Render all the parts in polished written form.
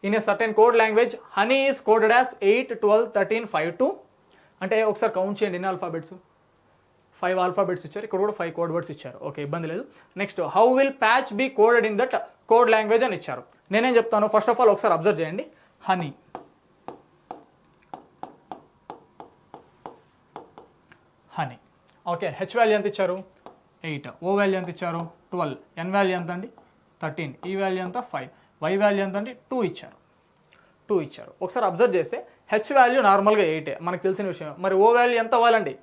In a certain code language honey is coded as 8, 12, 13, 5, 2. అంటే ఒకసారి count చేయండి ఎన్ని ఆల్ఫాబెట్స్. 5 ఆల్ఫాబెట్స్ ఇచ్చారు, ఇక్కడ కూడా 5 కోడ్ వర్డ్స్ ఇచ్చారు. ఓకే, ఇబ్బంది లేదు. Next how will patch be coded in that code language అని ఇచ్చారు. నేనేం చెప్తాను, ఫస్ట్ ఆఫ్ ఆల్ ఒకసారి అబ్జర్వ్ చేయండి. Honey, honey. Okay, H value ఎంత ఇచ్చారు 8, ఓ వాల్యూ ఎంత ఇచ్చారు 12, ఎన్ వాల్యూ ఎంత అండి 13, ఈ వాల్యూ ఎంత 5, వై వాల్యూ ఎంత అండి 2 ఇచ్చారు. ఒకసారి అబ్జర్వ్ చేస్తే హెచ్ వాల్యూ నార్మల్గా 8 మనకు తెలిసిన విషయం. మరి ఓ వాల్యూ ఎంత అవ్వాలండి,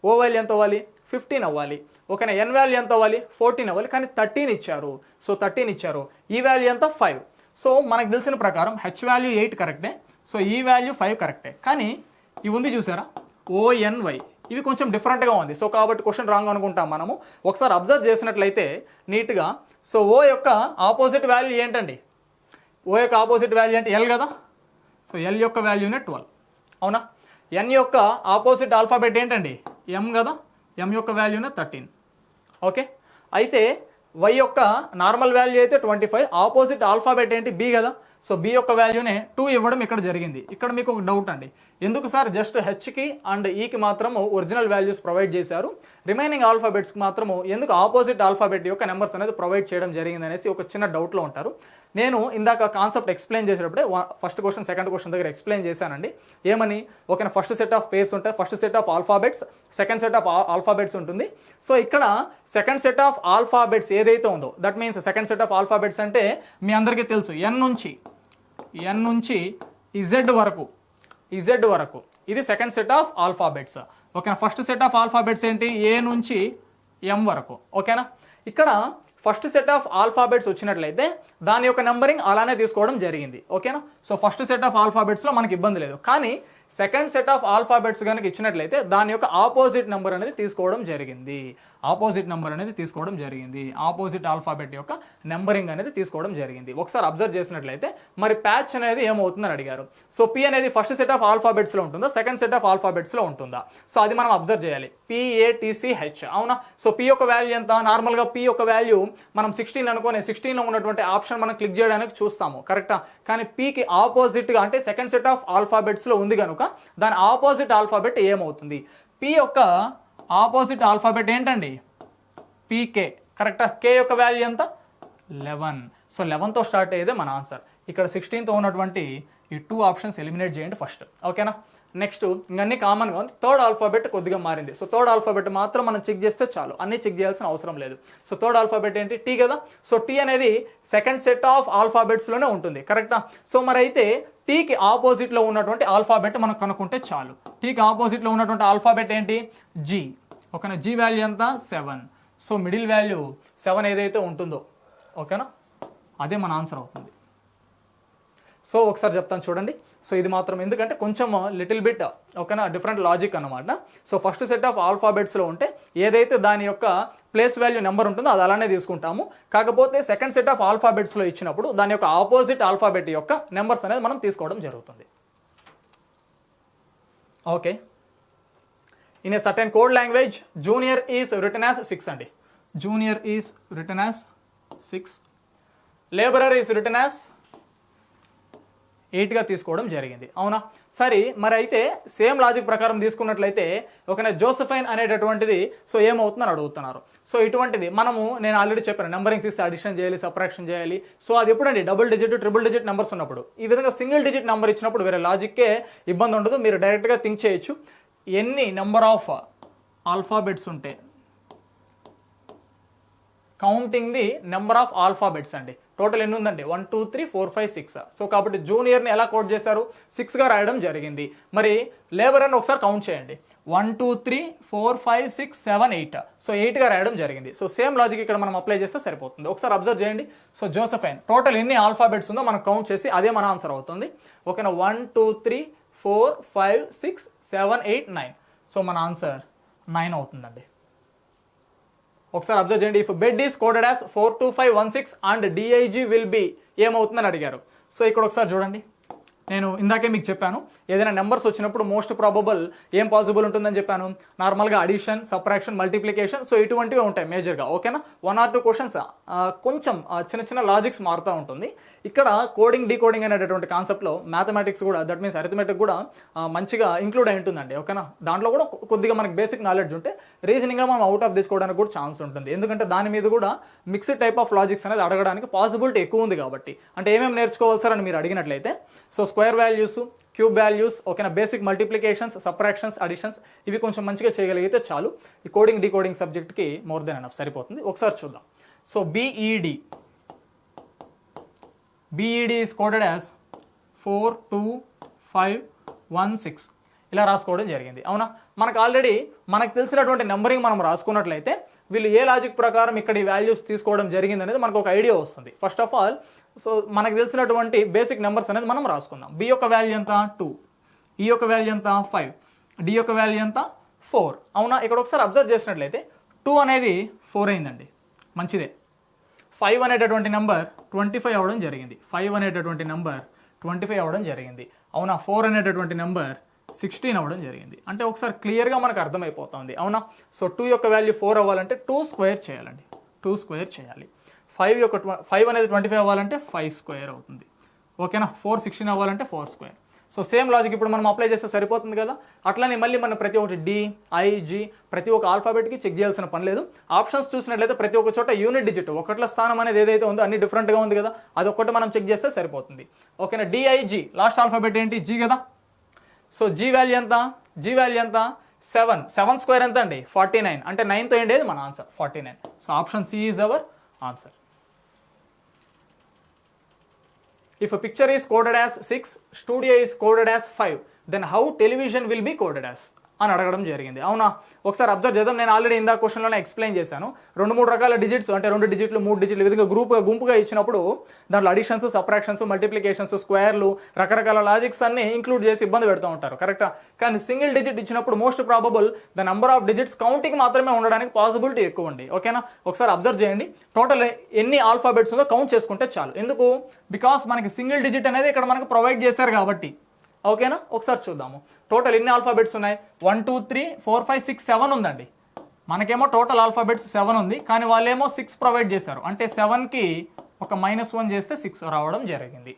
ఓ వాల్యూ ఎంత అవ్వాలి 15 అవ్వాలి. ఓకేనా, ఎన్ వాల్యూ ఎంత అవ్వాలి 14 అవ్వాలి. కానీ 13 ఇచ్చారు. సో 13 ఇచ్చారు, ఈ వాల్యూ ఎంత 5. సో మనకు తెలిసిన ప్రకారం హెచ్ వాల్యూ 8 కరెక్టే, సో ఈ వాల్యూ 5 కరెక్టే. కానీ ఇవి ఉంది చూసారా ఓఎన్వై, ఇవి కొంచెం డిఫరెంట్గా ఉంది. సో కాబట్టి క్వశ్చన్ రాంగ్ అనుకుంటాం మనము. ఒకసారి అబ్జర్వ్ చేసినట్లయితే నీట్గా, సో ఓ యొక్క ఆపోజిట్ వాల్యూ ఏంటండి, ఓ యొక్క ఆపోజిట్ వాల్యూ అంటే ఎల్ కదా. సో ఎల్ యొక్క వాల్యూనే 12, అవునా. ఎన్ యొక్క ఆపోజిట్ ఆల్ఫాబెట్ ఏంటండి ఎం కదా, ఎం యొక్క వాల్యూనే 13. ఓకే, అయితే వై యొక్క నార్మల్ వాల్యూ అయితే 25, ఆపోజిట్ ఆల్ఫాబెట్ ఏంటి బి కదా. సో బి యొక్క వాల్యూనే 2 ఇవ్వడం ఇక్కడ జరిగింది. ఇక్కడ మీకు ఒక డౌట్ అండి, ఎందుకు సార్ జస్ట్ హెచ్కి అండ్ ఈకి మాత్రము ఒరిజినల్ వాల్యూస్ ప్రొవైడ్ చేశారు, రిమైనింగ్ ఆల్ఫాబెట్స్కి మాత్రము ఎందుకు ఆపోజిట్ ఆల్ఫాబెట్ యొక్క నెంబర్స్ అనేది ప్రొవైడ్ చేయడం జరిగింది అనేసి ఒక చిన్న డౌట్లో ఉంటారు. నేను ఇందాక కాన్సెప్ట్ ఎక్స్ప్లెయిన్ చేసేటప్పుడే ఫస్ట్ క్వశ్చన్ సెకండ్ క్వశ్చన్ దగ్గర ఎక్స్ప్లెయిన్ చేశానండి. ఏమని, okay, first set of pairs ఉంటాయి, first set of alphabets, second set of alphabets ఉంటుంది. సో ఇక్కడ సెకండ్ సెట్ ఆఫ్ ఆల్ఫాబెట్స్ ఏదైతే ఉందో, that means second set of alphabets అంటే మీ అందరికీ తెలుసు ఎన్ నుంచి ఇజెడ్ వరకు ఇది సెకండ్ సెట్ ఆఫ్ ఆల్ఫాబెట్స్. ఓకేనా, ఫస్ట్ సెట్ ఆఫ్ ఆల్ఫాబెట్స్ ఏంటి ఏ నుంచి ఎం వరకు. ఓకేనా, ఇక్కడ ఫస్ట్ సెట్ ఆఫ్ ఆల్ఫాబెట్స్ వచ్చినట్లయితే దాని యొక్క నెంబరింగ్ అలానే తీసుకోవడం జరిగింది. ఓకేనా, సో ఫస్ట్ సెట్ ఆఫ్ ఆల్ఫాబెట్స్లో మనకి ఇబ్బంది లేదు. కానీ సెకండ్ సెట్ ఆఫ్ ఆల్ఫాబెట్స్ కనుక ఇచ్చినట్లయితే దాని యొక్క ఆపోజిట్ నెంబర్ అనేది తీసుకోవడం జరిగింది. ఆపోజిట్ ఆల్ఫాబెట్ యొక్క నెంబరింగ్ అనేది తీసుకోవడం జరిగింది. ఒకసారి అబ్జర్వ్ చేసినట్లయితే మరి ప్యాచ్ అనేది ఏమవుతుందని అడిగారు. సో పి అనేది ఫస్ట్ సెట్ ఆఫ్ ఆల్ఫాబెట్స్లో ఉంటుందా, సెకండ్ సెట్ ఆఫ్ ఆల్ఫాబెట్స్లో ఉంటుందా. సో అది మనం అబ్జర్వ్ చేయాలి. PATCH, అవునా. సో పి యొక్క వాల్యూ ఎంత, నార్మల్గా పి యొక్క వాల్యూ మనం 16 అనుకోని 16లో ఉన్నటువంటి ఆప్షన్ మనం క్లిక్ చేయడానికి చూస్తాము, కరెక్టా. కానీ పీకి ఆపోజిట్గా అంటే సెకండ్ సెట్ ఆఫ్ ఆల్ఫాబెట్స్లో ఉంది కనుక దాని ఆపోజిట్ ఆల్ఫాబెట్ ఏమవుతుంది. పి యొక్క ఆపోజిట్ ఆల్ఫాబెట్ ఏంటండి పీకే, కరెక్టా. కే యొక్క వాల్యూ ఎంత 11. సో 11తో స్టార్ట్ అయ్యేదే మన ఆన్సర్. ఇక్కడ 16తో ఉన్నటువంటి ఈ 2 ఆప్షన్స్ ఎలిమినేట్ చేయండి ఫస్ట్. ఓకేనా, నెక్స్ట్ ఇంకన్నీ కామన్గా ఉంది. థర్డ్ ఆల్ఫాబెట్ కొద్దిగా మారింది. సో థర్డ్ ఆల్ఫాబెట్ మాత్రం మనం చెక్ చేస్తే చాలు, అన్నీ చెక్ చేయాల్సిన అవసరం లేదు. సో థర్డ్ ఆల్ఫాబెట్ ఏంటి టీ కదా. సో టీ అనేది సెకండ్ సెట్ ఆఫ్ ఆల్ఫాబెట్స్లోనే ఉంటుంది, కరెక్టా. సో మరి అయితే టీకి ఆపోజిట్లో ఉన్నటువంటి ఆల్ఫాబెట్ మనం కనుక్కుంటే చాలు. టీకి ఆపోజిట్లో ఉన్నటువంటి ఆల్ఫాబెట్ ఏంటి జీ. ఓకేనా, జీ వాల్యూ ఎంత 7. సో మిడిల్ వాల్యూ 7 ఏదైతే ఉంటుందో, ఓకేనా, అదే మన ఆన్సర్ అవుతుంది. సో ఒకసారి చెప్తాను చూడండి. సో ఇది మాత్రం ఎందుకంటే కొంచెం లిటిల్ బిట్ ఓకేనా డిఫరెంట్ లాజిక్ అనమాట. సో ఫస్ట్ సెట్ ఆఫ్ ఆల్ఫాబెట్స్లో ఉంటే ఏదైతే దాని యొక్క ప్లేస్ వాల్యూ నెంబర్ ఉంటుందో అది అలానే తీసుకుంటాము. కాకపోతే సెకండ్ సెట్ ఆఫ్ ఆల్ఫాబెట్స్లో ఇచ్చినప్పుడు దాని యొక్క ఆపోజిట్ ఆల్ఫాబెట్ యొక్క నెంబర్స్ అనేది మనం తీసుకోవడం జరుగుతుంది. Okay, in a certain code language junior is written as 6 అండి. Junior is written as 6, labourer is written as 8గా తీసుకోవడం జరిగింది, అవునా. సరే మరి అయితే సేమ్ లాజిక్ ప్రకారం తీసుకున్నట్లయితే ఓకేనా జోసెఫైన్ అనేటటువంటిది సో ఏమవుతుందని అడుగుతున్నారు. సో ఇటువంటిది నేను ఆల్రెడీ చెప్పాను, నెంబరింగ్స్ ఇస్తే అడిషన్ చేయాలి, సబ్ట్రాక్షన్ చేయాలి. సో అది ఎప్పుడండి double digit triple digit numbers ఉన్నప్పుడు. ఈ విధంగా సింగిల్ డిజిట్ నెంబర్ ఇచ్చినప్పుడు వేరే లాజిక్కే ఇబ్బంది ఉండదు, మీరు డైరెక్ట్గా థింక్ చేయొచ్చు. ఎన్ని నెంబర్ ఆఫ్ ఆల్ఫాబెట్స్ ఉంటే counting the number of alphabets అండి. టోటల్ ఎన్ని ఉందండి 1 2 3 4 5 6. సో కాబట్టి జూనియర్ని ఎలా కోడ్ చేశారు 6గా రాయడం జరిగింది. మరి లేబర్ అని ఒకసారి కౌంట్ చేయండి 1 2 3 4 5 6 7 8. సో 8గా రాయడం జరిగింది. సో సేమ్ లాజిక్ ఇక్కడ మనం అప్లై చేస్తే సరిపోతుంది. ఒకసారి అబ్జర్వ్ చేయండి. సో జోసెఫైన్ టోటల్ ఎన్ని ఆల్ఫాబెట్స్ ఉందో మనం కౌంట్ చేసి అదే మన ఆన్సర్ అవుతుంది. ఓకేనా 1 2 3 4 5 6 7 8 9. సో మన ఆన్సర్ 9 అవుతుందండి. ఒకసారి అబ్జర్వ్ చేయండి. If bed is coded as 42516 and DIG will be ఏమవుతుందని అడిగారు. సో ఇక్కడ ఒకసారి చూడండి. నేను ఇందాకే మీకు చెప్పాను ఏదైనా నెంబర్స్ వచ్చినప్పుడు మోస్ట్ ప్రాబబుల్ ఏం పాసిబుల్ ఉంటుందని చెప్పాను. నార్మల్గా అడిషన్, సబ్ట్రాక్షన్, మల్టిప్లికేషన్, సో ఇటువంటివి ఉంటాయి మేజర్గా. ఓకేనా, 1 or 2 క్వశ్చన్స్ కొంచెం చిన్న చిన్న లాజిక్స్ మారుతూ ఉంటుంది. ఇక్కడ కోడింగ్ డీకోడింగ్ అనేటటువంటి కాన్సెప్ట్లో మ్యాథమెటిక్స్ కూడా, దట్ మీన్స్ అరిథమెటిక్ కూడా మంచిగా ఇంక్లూడ్ అయి ఉంటుందండి. ఓకేనా, దాంట్లో కూడా కొద్దిగా మనకి బేసిక్ నాలెడ్జ్ ఉంటే రీజనింగ్లో మనం అవుట్ ఆఫ్ తీసుకోవడానికి కూడా ఛాన్స్ ఉంటుంది. ఎందుకంటే దాని మీద కూడా మిక్స్డ్ టైప్ ఆఫ్ లాజిక్స్ అనేది అడగడానికి పాసిబిలిటీ ఎక్కువ ఉంది కాబట్టి. అంటే ఏమేమి నేర్చుకోవాలి సార్ అని మీరు అడిగినట్లయితే, so square values, cube values, ఓకేనా, బేసిక్ మల్టిప్లికేషన్స్, సబ్ట్రాక్షన్స్, అడిషన్స్, ఇవి కొంచెం మంచిగా చేయగలిగితే చాలు. ఈ కోడింగ్ డీకోడింగ్ సబ్జెక్ట్కి మోర్ దెన్ ఎనఫ్ సరిపోతుంది. ఒకసారి చూద్దాం. So BED is coded as 42516 ఇలా రాసుకోవడం జరిగింది. అవునా, మనకు ఆల్రెడీ మనకు తెలిసినటువంటి నెంబరింగ్ మనం రాసుకున్నట్లయితే వీళ్ళు ఏ లాజిక్ ప్రకారం ఇక్కడ ఈ వాల్యూస్ తీసుకోవడం జరిగింది అనేది మనకు ఒక ఐడియా వస్తుంది. ఫస్ట్ ఆఫ్ ఆల్, సో మనకు తెలిసినటువంటి బేసిక్ నెంబర్స్ అనేది మనం రాసుకుందాం. బి యొక్క వాల్యూ ఎంత 2, ఈ యొక్క వాల్యూ ఎంత 5, డి యొక్క వాల్యూ ఎంత 4. అవునా, ఇక్కడ ఒకసారి అబ్జర్వ్ చేసినట్లయితే 2 అనేది 4 అయిందండి, మంచిదే. 5 అనేటటువంటి నెంబర్ 25 అవ్వడం జరిగింది. 5 అనేటటువంటి నెంబర్ 25 అవ్వడం జరిగింది. అవునా, 4 అనేటటువంటి నెంబర్ 16 అవ్వడం జరిగింది. అంటే ఒకసారి క్లియర్గా మనకు అర్థమైపోతుంది. అవునా, సో 2 యొక్క వాల్యూ 4 అవ్వాలంటే 2 స్క్వేర్ చేయాలండి, 2 స్క్వేర్ చేయాలి. 5 అనేది 25 అవ్వాలంటే 5 స్క్వేర్ అవుతుంది. ఓకేనా, 4 16 అవ్వాలంటే 4 స్క్వేర్. సో సేమ్ లాజిక్ ఇప్పుడు మనం అప్లై చేస్తే సరిపోతుంది కదా. అట్లానే మళ్ళీ మనం ప్రతి ఒక్కటి డి, ఐ, జి ప్రతి ఒక్క ఆల్ఫాబెట్కి చెక్ చేయాల్సిన పని లేదు. ఆప్షన్స్ చూసినట్లయితే ప్రతి ఒక్క చోట యూనిట్ డిజిట్ ఒకట్ల స్థానం అనేది ఏదైతే ఉందో అన్ని డిఫరెంట్గా ఉంది కదా, అది ఒక్కటి మనం చెక్ చేస్తే సరిపోతుంది. ఓకేనా, డిఐజి లాస్ట్ ఆల్ఫాబెట్ ఏంటి, జీ కదా. సో జీ వాల్యూ ఎంత, జీ వాల్యూ ఎంత 7 స్క్వేర్ ఎంత అండి 49. అంటే 9తో ఏంటి మన answer 49. So option C is our answer. If a picture is coded as 6, studio is coded as 5, then how television will be coded as అని అడగడం జరిగింది. అవునా, ఒకసారి అబ్జర్వ్ చేద్దాం. నేను ఆల్రెడీ ఇందా క్వశ్చన్లోనే ఎక్స్ప్లెయిన్ చేశాను. 2-3 రకాల డిజిట్స్, అంటే 2 డిజిట్లు 3 డిజిట్లు విధంగా గుంపుగా ఇచ్చినప్పుడు దాంట్లో అడిషన్స్, సబ్ట్రాక్షన్స్, మల్టిప్లికేషన్స్, స్క్వేర్లు, రకరకాల లాజిక్స్ అన్ని ఇంక్లూడ్ చేసి ఇబ్బంది పెడుతూ ఉంటారు, కరెక్టా. కానీ సింగిల్ డిజిట్ ఇచ్చినప్పుడు most probable the number of digits counting మాత్రమే ఉండడానికి పాసిబిలిటీ ఎక్కువ ఉంది. ఓకేనా, ఒకసారి అబ్జర్వ్ చేయండి. టోటల్ ఎన్ని ఆల్ఫాబెట్స్ ఉందో కౌంట్ చేసుకుంటే చాలు. ఎందుకు, బికాస్ మనకి సింగిల్ డిజిట్ అనేది ఇక్కడ మనకు ప్రొవైడ్ చేశారు కాబట్టి. ఓకేనా, ఒకసారి చూద్దాము. టోటల్ ఎన్ని ఆల్ఫాబెట్స్ ఉన్నాయి, 1 2 3 4 5 6 7 ఉందండి. మనకేమో టోటల్ ఆల్ఫాబెట్స్ 7 ఉంది, కానీ వాళ్ళేమో 6 ప్రొవైడ్ చేశారు. అంటే 7కి ఒక -1 చేస్తే 6 రావడం జరిగింది.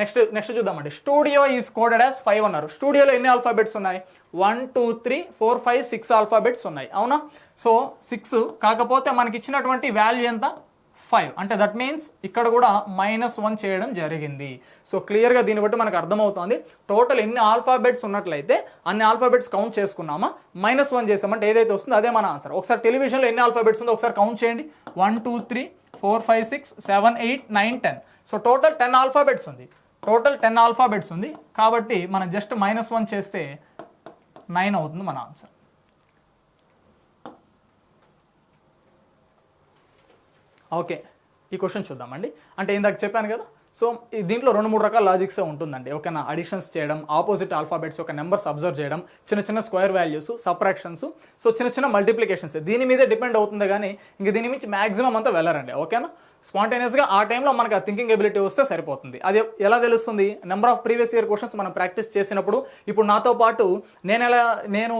నెక్స్ట్ చూద్దామండి. స్టూడియో ఈజ్ కోడెడ్ యాజ్ 5 అన్నారు. స్టూడియోలో ఎన్ని ఆల్ఫాబెట్స్ ఉన్నాయి, 1 2 3 4 5 6 ఆల్ఫాబెట్స్ ఉన్నాయి. అవునా, సో 6 కాకపోతే మనకి ఇచ్చినటువంటి వాల్యూ ఎంత 5. అంటే దట్ మీన్స్ ఇక్కడ కూడా -1 చేయడం జరిగింది. సో క్లియర్గా దీన్ని బట్టి మనకు అర్థమవుతుంది. టోటల్ ఎన్ని ఆల్ఫాబెట్స్ ఉన్నట్లయితే అన్ని ఆల్ఫాబెట్స్ కౌంట్ చేసుకున్నామా, -1 చేసామంటే ఏదైతే వస్తుందో అదే మన ఆన్సర్. ఒకసారి టెలివిజన్లో ఎన్ని ఆల్ఫాబెట్స్ ఉందో ఒకసారి కౌంట్ చేయండి. 1 2 3 4 5 6 7 8 9 10. సో టోటల్ 10 ఆల్ఫాబెట్స్ ఉంది. కాబట్టి మనం జస్ట్ -1 చేస్తే 9 అవుతుంది మన ఆన్సర్. ఓకే, ఈ క్వశ్చన్ చూద్దామండి. అంటే ఇందాక చెప్పాను కదా, సో దీంట్లో 2-3 రకాల లాజిక్స్ ఉంటుందండి. ఓకేనా, అడిషన్స్ చేయడం, ఆపోజిట్ ఆల్ఫాబెట్స్ యొక్క నెంబర్స్ అబ్జర్వ్ చేయడం, చిన్న స్క్వేర్ వాల్యూస్, సబ్ట్రాక్షన్స్, సో చిన్న మల్టిప్లికేషన్స్, దీని మీదే డిపెండ్ అవుతుంది. కానీ ఇంక దీని నుంచి మ్యాక్సిమం అంతా వెళ్ళరండి. ఓకేనా, స్పాంటేనియస్గా ఆ టైంలో మనకు ఆ థింకింగ్ ఎబిలిటీ వస్తే సరిపోతుంది. అది ఎలా తెలుస్తుంది, number of previous year questions మనం ప్రాక్టీస్ చేసినప్పుడు. ఇప్పుడు నాతో పాటు నేను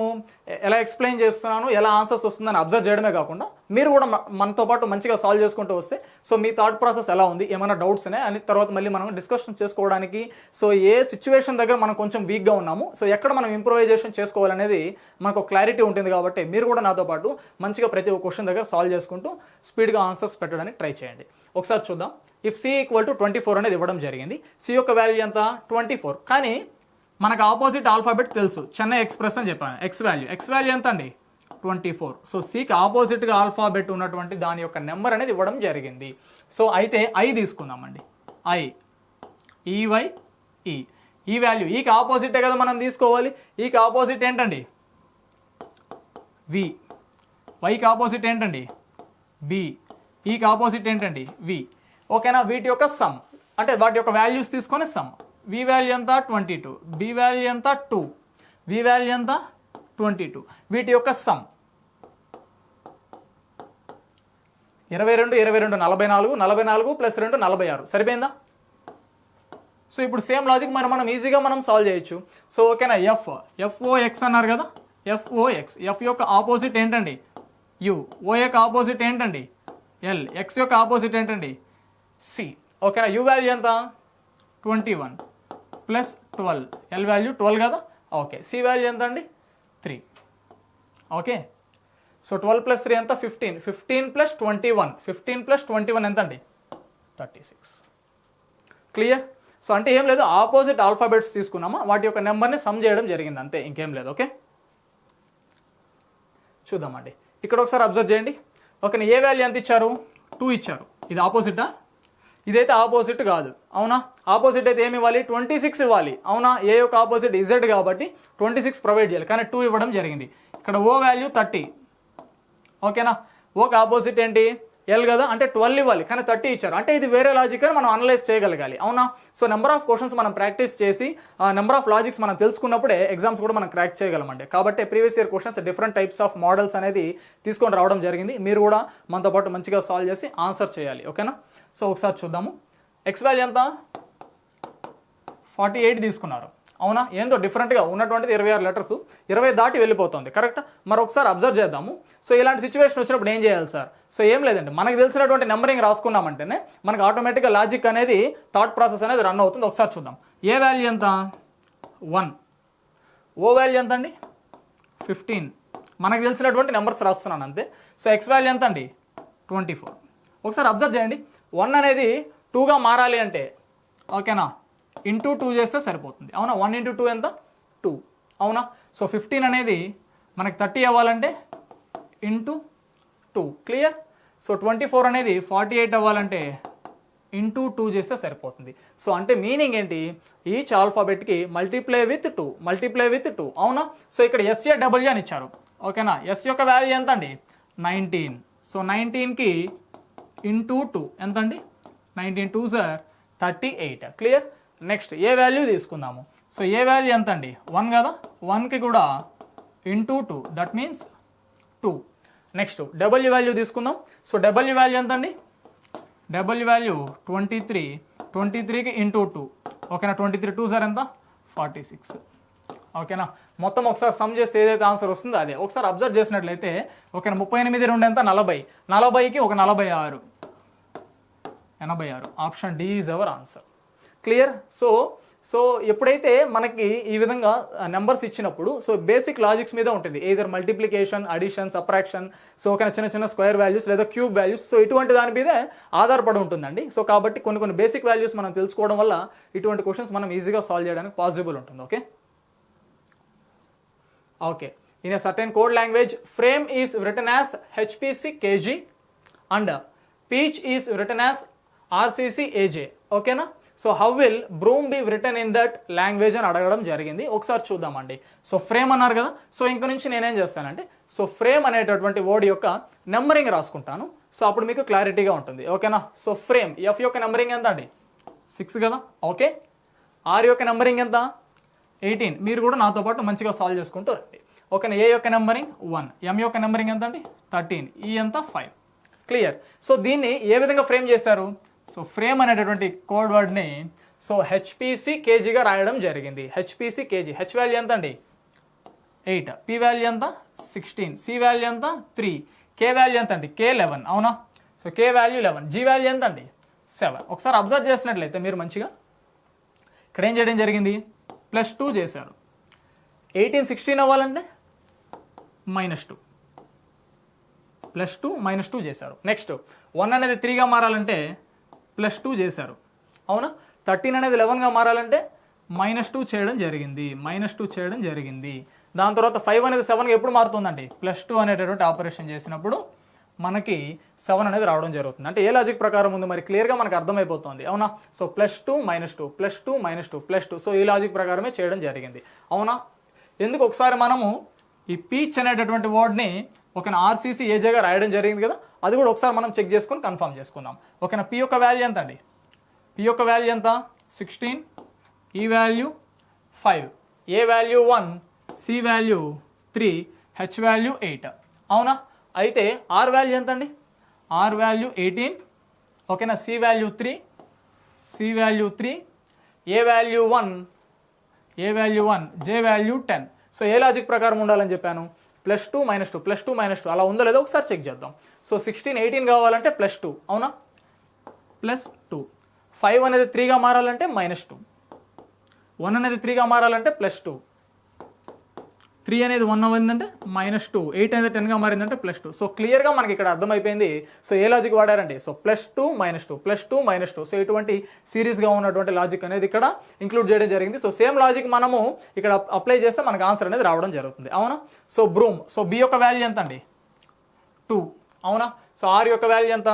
ఎలా ఎక్స్ప్లెయిన్ చేస్తున్నాను, ఎలా ఆన్సర్స్ వస్తుందని అబ్జర్వ్ చేయడమే కాకుండా మీరు కూడా మనతో పాటు మంచిగా సాల్వ్ చేసుకుంటూ వస్తే, సో మీ థాట్ ప్రాసెస్ ఎలా ఉంది, ఏమైనా డౌట్స్ ఉన్నాయి అని తర్వాత మళ్ళీ మనం డిస్కషన్ చేసుకోవడానికి, సో ఏ సిచ్యువేషన్ దగ్గర మనం కొంచెం వీక్గా ఉన్నాము, సో ఎక్కడ మనం ఇంప్రూవైజేషన్ చేసుకోవాలనేది మనకు క్లారిటీ ఉంటుంది. కాబట్టి మీరు కూడా నాతో పాటు మంచిగా ప్రతి ఒక్క క్వశ్చన్ దగ్గర సాల్వ్ చేసుకుంటూ స్పీడ్గా ఆన్సర్స్ పెట్టడానికి ట్రై చేయండి. ఒకసారి చూద్దాం. ఇఫ్ సి ఈక్వల్ టు 24 అనేది ఇవ్వడం జరిగింది. సి యొక్క వాల్యూ ఎంత 24. కానీ మనకు ఆపోజిట్ ఆల్ఫాబెట్ తెలుసు, చెన్నై ఎక్స్ప్రెస్ అని చెప్పాను. ఎక్స్ వాల్యూ ఎంత అండి 24. సో సికి ఆపోజిట్గా ఆల్ఫాబెట్ ఉన్నటువంటి దాని యొక్క నెంబర్ అనేది ఇవ్వడం జరిగింది. సో అయితే ఐ తీసుకుందామండి. ఈవై ఈ వాల్యూ ఈకి ఆపోజిటే కదా మనం తీసుకోవాలి. ఈకి ఆపోజిట్ ఏంటండి వి, వైకి ఆపోజిట్ ఏంటండి బి, ఈకి ఆపోజిట్ ఏంటండి వి. ఓకేనా, వీటి యొక్క సమ్ అంటే వాటి యొక్క వాల్యూస్ తీసుకొని సమ్. వి వాల్యూ ఎంత 22, బి వాల్యూ ఎంత 2, వి వాల్యూ ఎంత 22. వీటి యొక్క సమ్ 22 22 44, 44 + 2 46. సరిపోయిందా? సో ఇప్పుడు సేమ్ లాజిక్ మరి మనం ఈజీగా మనం సాల్వ్ చేయొచ్చు. సో ఓకేనా, ఎఫ్ఓఎక్స్ అన్నారు కదా, ఎఫ్ఓఎక్స్, ఎఫ్ యొక్క ఆపోజిట్ ఏంటండి యు, ఓ యొక్క ఆపోజిట్ ఏంటండి ఎల్, ఎక్స్ యొక్క ఆపోజిట్ ఏంటండి సి. ఓకేనా, యు వాల్యూ ఎంత 21 ప్లస్ 12, ఎల్ వాల్యూ 12 కదా. ఓకే, సి వాల్యూ ఎంత అండి 3. ఓకే, సో 12 ప్లస్ 3 ఎంత 15, 15 ప్లస్ 21, 15 ప్లస్ 21 ఎంత అండి 36. క్లియర్. సో అంటే ఏం లేదు, ఆపోజిట్ ఆల్ఫాబెట్స్ తీసుకున్నామా, వాటి యొక్క నెంబర్ని సమ్ చేయడం జరిగింది అంతే, ఇంకేం లేదు. ఓకే, చూద్దామండి ఇక్కడ ఒకసారి అబ్జర్వ్ చేయండి. ఓకే, ఏ వాల్యూ ఎంత ఇచ్చారు 2 ఇచ్చారు. ఇది ఆపోజిటా, ఇదైతే ఆపోజిట్ కాదు అవునా. ఆపోజిట్ అయితే ఏమి ఇవ్వాలి 26 ఇవ్వాలి అవునా. ఏ యొక్క ఆపోజిట్ ఇజెడ్ కాబట్టి 26 ప్రొవైడ్ చేయాలి, కానీ 2 ఇవ్వడం జరిగింది. ఇక్కడ ఓ వాల్యూ 30. ఓకేనా, ఓకి ఆపోజిట్ ఏంటి ఎల్ కదా, అంటే 12 ఇవ్వాలి, కానీ 30 ఇచ్చారు. అంటే ఇది వేరే లాజిక్ అని మనం అనలైజ్ చేయగలగాలి అవునా. సో నెంబర్ ఆఫ్ క్వశ్చన్స్ మనం ప్రాక్టీస్ చేసి నెంబర్ ఆఫ్ లాజిక్స్ మనం తెలుసుకున్నప్పుడే ఎగ్జామ్స్ కూడా మనం క్రాక్ చేయగలమండి. కాబట్టి previous year questions different types of models అనేది తీసుకొని రావడం జరిగింది. మీరు కూడా మనతో పాటు మంచిగా సాల్వ్ చేసి ఆన్సర్ చేయాలి. ఓకేనా, సో ఒకసారి చూద్దాము. ఎక్స్ వాల్యూ ఎంత 48 తీసుకున్నారు అవునా. ఏందో డిఫరెంట్గా ఉన్నటువంటిది 26 లెటర్స్, 20 దాటి వెళ్ళిపోతుంది కరెక్ట్. మరి ఒకసారి అబ్జర్వ్ చేద్దాము. సో ఇలాంటి సిచ్యువేషన్ వచ్చినప్పుడు ఏం చేయాలి సార్? సో ఏం లేదండి, మనకు తెలిసినటువంటి నెంబరింగ్ రాసుకున్నామంటేనే మనకు ఆటోమేటిక్గా లాజిక్ అనేది థాట్ ప్రాసెస్ అనేది రన్ అవుతుంది. ఒకసారి చూద్దాం. ఏ వాల్యూ ఎంత 1, ఓ వాల్యూ ఎంత అండి 15, మనకు తెలిసినటువంటి నెంబర్స్ రాస్తున్నాను అంతే. సో ఎక్స్ వాల్యూ ఎంత అండి 24. ఒకసారి అబ్జర్వ్ చేయండి, 1 అనేది 2గా మారాలి అంటే ఓకేనా ఇంటూ 2 చేస్తే సరిపోతుంది అవునా. 1 ఇంటూ 2 ఎంత 2 అవునా. సో 15 అనేది మనకి 30 అవ్వాలంటే ఇంటూ 2 క్లియర్. సో 24 అనేది 48 అవ్వాలంటే ఇంటూ 2 చేస్తే సరిపోతుంది. సో అంటే మీనింగ్ ఏంటి, ఈచ్ ఆల్ఫాబెట్కి మల్టీప్లై విత్ 2, మల్టీప్లై విత్ 2 అవునా. సో ఇక్కడ SAW అని ఇచ్చారు ఓకేనా. ఎస్ యొక్క వాల్యూ ఎంత అండి 19. సో 19కి ఇంటూ 2 ఎంత అండి 19 2 సార్ 38 క్లియర్. నెక్స్ట్ ఏ వాల్యూ తీసుకుందాము. సో ఏ వాల్యూ ఎంత అండి 1 కదా, 1కి కూడా into 2 that means 2. Next W value తీసుకుందాం. సో డబ్ల్యూ వాల్యూ ఎంత అండి, డబ్ల్యూ వాల్యూ 23, 23కి ఇంటూ 2 ఓకేనా. 23 2 సార్ ఎంత 46 ఓకేనా. మొత్తం ఒకసారి సమ్ చేస్తే ఏదైతే ఆన్సర్ వస్తుందో అదే. ఒకసారి అబ్జర్వ్ చేసినట్లయితే ఓకేనా 38 2 ఎంత 40, 40కి ఒక 46, 86. Option D is our answer. Clear. So ఎప్పుడైతే మనకి ఈ విధంగా నెంబర్స్ ఇచ్చినప్పుడు సో బేసిక్ లాజిక్స్ మీద ఉంటుంది, either multiplication, addition, subtraction, so ఒక చిన్న చిన్న స్క్వేర్ వాల్యూస్ లేదా క్యూబ్ వాల్యూస్, సో ఇటువంటి దాని మీదే ఆధారపడి ఉంటుందండి. సో కాబట్టి కొన్ని బేసిక్ వాల్యూస్ మనం తెలుసుకోవడం వల్ల ఇటువంటి క్వశ్చన్స్ మనం ఈజీగా సాల్వ్ చేయడానికి పాసిబుల్ ఉంటుంది. Okay in a certain code language frame is written as HPC KG and peach is written as RCC AJ ఓకేనా. So how will broom be written in that language అని అడగడం జరిగింది. ఒకసారి చూద్దామండి. సో ఫ్రేమ్ అన్నారు కదా, so ఇంక నుంచి నేనేం చేస్తానంటే సో ఫ్రేమ్ అనేటటువంటి వర్డ్ యొక్క నెంబరింగ్ రాసుకుంటాను. సో అప్పుడు మీకు క్లారిటీగా ఉంటుంది ఓకేనా. సో ఫ్రేమ్ ఎఫ్ యొక్క నెంబరింగ్ ఎంత అండి 6 కదా. ఓకే, ఆర్ యొక్క నెంబరింగ్ ఎంత 18. మీరు కూడా నాతో పాటు మంచిగా సాల్వ్ చేసుకుంటూ రండి ఓకేనా. ఏ యొక్క నెంబరింగ్ 1, ఎం యొక్క నెంబరింగ్ ఎంత అండి 13, ఈ ఎంత 5 క్లియర్. సో దీన్ని ఏ విధంగా ఫ్రేమ్ చేశారు, సో ఫ్రేమ్ అనేటటువంటి కోడ్ వర్డ్ని సో HPC KGగా రాయడం జరిగింది. HPC KG, హెచ్ వాల్యూ ఎంత అండి 8, పి వాల్యూ ఎంత 16, సి వాల్యూ ఎంత 3, కే వాల్యూ ఎంత అండి K 11 అవునా. సో కే వాల్యూ 11, జీ వాల్యూ ఎంత అండి 7. ఒకసారి అబ్జర్వ్ చేసినట్లయితే మీరు మంచిగా ఇక్కడ ఏం చేయడం జరిగింది +2 చేశారు. 18 16 అవ్వాలంటే -2, +2 -2 చేశారు. నెక్స్ట్ 1 అనేది 3గా మారాలంటే +2 చేశారు అవునా. 13 అనేది 11గా మారాలంటే -2 చేయడం జరిగింది. దాని తర్వాత 5 అనేది 7గా ఎప్పుడు మారుతుందండి +2 అనేటటువంటి ఆపరేషన్ చేసినప్పుడు మనకి 7 అనేది రావడం జరుగుతుంది. అంటే ఏ లాజిక్ ప్రకారం ఉంది మరి క్లియర్గా మనకు అర్థమైపోతుంది అవునా. సో +2 -2 +2 -2 +2, సో ఈ లాజిక్ ప్రకారమే చేయడం జరిగింది అవునా. ఎందుకు ఒకసారి మనము ఈ పీచ్ అనేటటువంటి వర్డ్ని ఓకేనా RCC AJగా రాయడం జరిగింది కదా, అది కూడా ఒకసారి మనం చెక్ చేసుకొని కన్ఫర్మ్ చేసుకుందాం ఓకేనా. పి యొక్క వాల్యూ ఎంత అండి, పి యొక్క వాల్యూ ఎంత 16, E value 5, A value 1, C value 3, H value 8 అవునా. అయితే ఆర్ వాల్యూ ఎంత అండి, ఆర్ వాల్యూ 18 ఓకేనా. సి వాల్యూ 3, ఏ వాల్యూ 1, జే వాల్యూ 10. సో ఏ లాజిక్ ప్రకారం ఉండాలని చెప్పాను, +2 -2 +2 -2 అలా ఉందో లేదో ఒకసారి చెక్ చేద్దాం. సో 16 18 కావాలంటే +2 అవునా, +2. 5 అనేది 3గా మారాలంటే -2. 1 అనేది 3గా మారాలంటే +2. 3 అనేది 1 అయిందంటే -2. 8 అనేది 10గా మారిందంటే +2. సో క్లియర్గా మనకి ఇక్కడ అర్థమైపోయింది. సో ఏ లాజిక్ వాడారండి, సో +2 -2 +2 -2. సో ఇటువంటి సిరీస్గా ఉన్నటువంటి లాజిక్ అనేది ఇక్కడ ఇంక్లూడ్ చేయడం జరిగింది. సో సేమ్ లాజిక్ మనము ఇక్కడ అప్లై చేస్తే మనకు ఆన్సర్ అనేది రావడం జరుగుతుంది అవునా. సో బ్రూమ్, సో బి యొక్క వాల్యూ ఎంత అండి 2 అవునా. సో ఆర్ యొక్క వాల్యూ ఎంత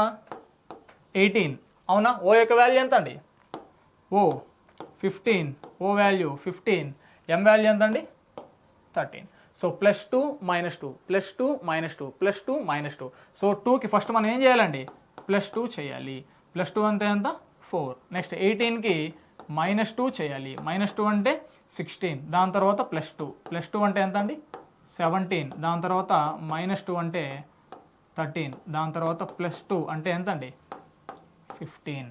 18 అవునా. ఓ యొక్క వాల్యూ ఎంత అండి ఓ 15, ఓ వాల్యూ 15, ఎం వాల్యూ ఎంత అండి 13. సో +2 -2 +2 -2 +2 -2. సో 2కి ఫస్ట్ మనం ఏం చేయాలండి +2 చేయాలి. +2 అంటే ఎంత 4. నెక్స్ట్ 18కి -2 చేయాలి. -2 అంటే 16. దాని తర్వాత +2 అంటే ఎంత అండి 17. దాని తర్వాత -2 అంటే 13. దాని తర్వాత +2 అంటే ఎంత అండి 15.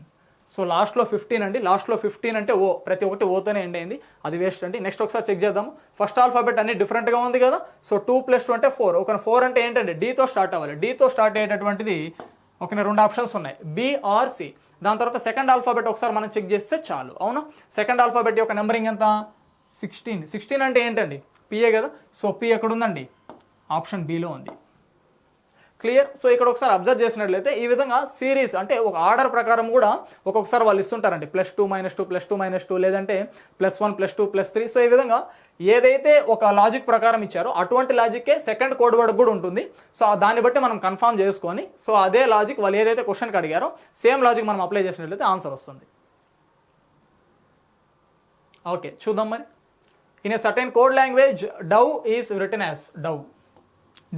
సో లాస్ట్లో 15 అండి. లాస్ట్లో 15 అంటే ఓ, ప్రతి ఒక్కటి ఓతోనే ఎండ్ అయింది, అది వేస్ట్ అండి. నెక్స్ట్ ఒకసారి చెక్ చేద్దాము. ఫస్ట్ ఆల్ఫాబెట్ అన్ని డిఫరెంట్గా ఉంది కదా. సో 2 + 2 అంటే 4. ఒక 4 అంటే ఏంటండి డీతో స్టార్ట్ అవ్వాలి. డీతో స్టార్ట్ అయ్యేటటువంటిది ఒక 2 ఆప్షన్స్ ఉన్నాయి, బి ఆర్ సి. దాని తర్వాత సెకండ్ ఆల్ఫాబెట్ ఒకసారి మనం చెక్ చేస్తే చాలు అవునా. సెకండ్ ఆల్ఫాబెట్ యొక్క నెంబరింగ్ ఎంత 16. 16 అంటే ఏంటండి పిఏ కదా. సో పి ఎక్కడ ఉందండి ఆప్షన్ బిలో ఉంది. క్లియర్. సో ఇక్కడ ఒకసారి అబ్జర్వ్ చేసినట్లయితే ఈ విధంగా సిరీస్ అంటే ఒక ఆర్డర్ ప్రకారం కూడా ఒక్కొక్కసారి వాళ్ళు ఇస్తుంటారండి +2 -2 +2 -2 లేదంటే +1 +2 +3. సో ఈ విధంగా ఏదైతే ఒక లాజిక్ ప్రకారం ఇచ్చారో అటువంటి లాజిక్కే సెకండ్ కోడ్ వర్డ్ కూడా ఉంటుంది. సో దాన్ని బట్టి మనం కన్ఫర్మ్ చేసుకొని సో అదే లాజిక్ వాళ్ళు ఏదైతే క్వశ్చన్కి అడిగారో సేమ్ లాజిక్ మనం అప్లై చేసినట్లయితే ఆన్సర్ వస్తుంది. ఓకే చూద్దాం మరి. In a certain code language Dove is written as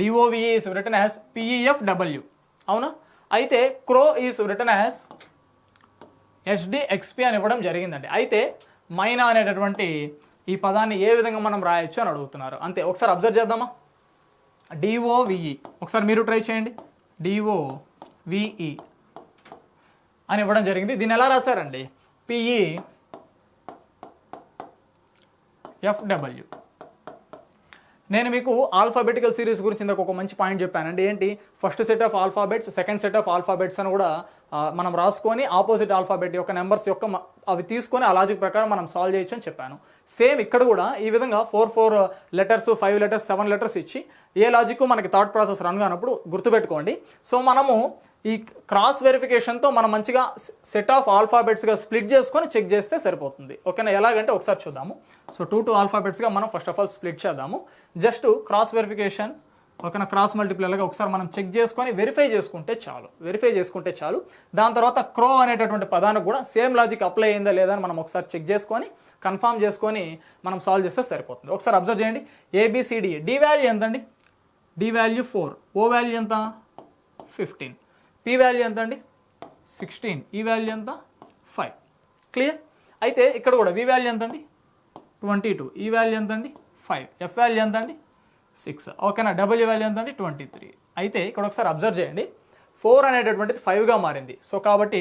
DOVE is written as PEFW అవునా. అయితే క్రో ఈస్ రిటన్ యాజ్ SDXP అని ఇవ్వడం జరిగిందండి. అయితే మైనా అనేటటువంటి ఈ పదాన్ని ఏ విధంగా మనం రాయొచ్చు అని అడుగుతున్నారు. అంతే, ఒకసారి అబ్జర్వ్ చేద్దామా. DOVE ఒకసారి మీరు ట్రై చేయండి. DOVE అని ఇవ్వడం జరిగింది. దీన్ని ఎలా రాశారండి PEFW. నేను మీకు ఆల్ఫాబెటికల్ సిరీస్ గురించి ఇందాక ఒక మంచి పాయింట్ చెప్పానండి. ఏంటి, first set of alphabets, second set of alphabets అని కూడా మనం రాసుకొని ఆపోజిట్ ఆల్ఫాబెట్ యొక్క నెంబర్స్ యొక్క అవి తీసుకొని ఆ లాజిక్ ప్రకారం మనం సాల్వ్ చేయొచ్చు అని చెప్పాను. సేమ్ ఇక్కడ కూడా ఈ విధంగా 4 లెటర్స్ 5 లెటర్స్ 7 లెటర్స్ ఇచ్చి ఏ లాజిక్ మనకి థాట్ ప్రాసెస్ రన్ కానప్పుడు గుర్తుపెట్టుకోండి. సో మనము ఈ క్రాస్ వెరిఫికేషన్తో మనం మంచిగా సెట్ ఆఫ్ ఆల్ఫాబెట్స్గా స్ప్లిట్ చేసుకొని చెక్ చేస్తే సరిపోతుంది. ఓకేనా, ఎలాగంటే ఒకసారి చూద్దాము. సో 2 ఆల్ఫాబెట్స్గా మనం ఫస్ట్ ఆఫ్ ఆల్ స్ప్లిట్ చేద్దాము. జస్ట్ క్రాస్ వెరిఫికేషన్ ఓకేనా, క్రాస్ మల్టిప్లైగా ఒకసారి మనం చెక్ చేసుకొని వెరిఫై చేసుకుంటే చాలు. దాని తర్వాత క్రో అనేటటువంటి పదానికి కూడా సేమ్ లాజిక్ అప్లై అయిందా లేదా అని మనం ఒకసారి చెక్ చేసుకొని కన్ఫర్మ్ చేసుకొని మనం సాల్వ్ చేస్తే సరిపోతుంది. ఒకసారి అబ్జర్వ్ చేయండి. ABCD డి వాల్యూ ఎంతండి, డి వాల్యూ 4, ఓ వాల్యూ ఎంత 15, పి వాల్యూ ఎంత అండి 16, ఈ వాల్యూ ఎంత 5. క్లియర్. అయితే ఇక్కడ కూడా వి వాల్యూ ఎంత అండి 22, ఈ వాల్యూ ఎంత అండి 5, ఎఫ్ వాల్యూ ఎంత అండి 6. ఓకేనా, డబ్ల్యూ వాల్యూ ఎంత అండి 23. అయితే ఇక్కడ ఒకసారి అబ్జర్వ్ చేయండి. 4 అనేటటువంటిది 5గా మారింది. సో కాబట్టి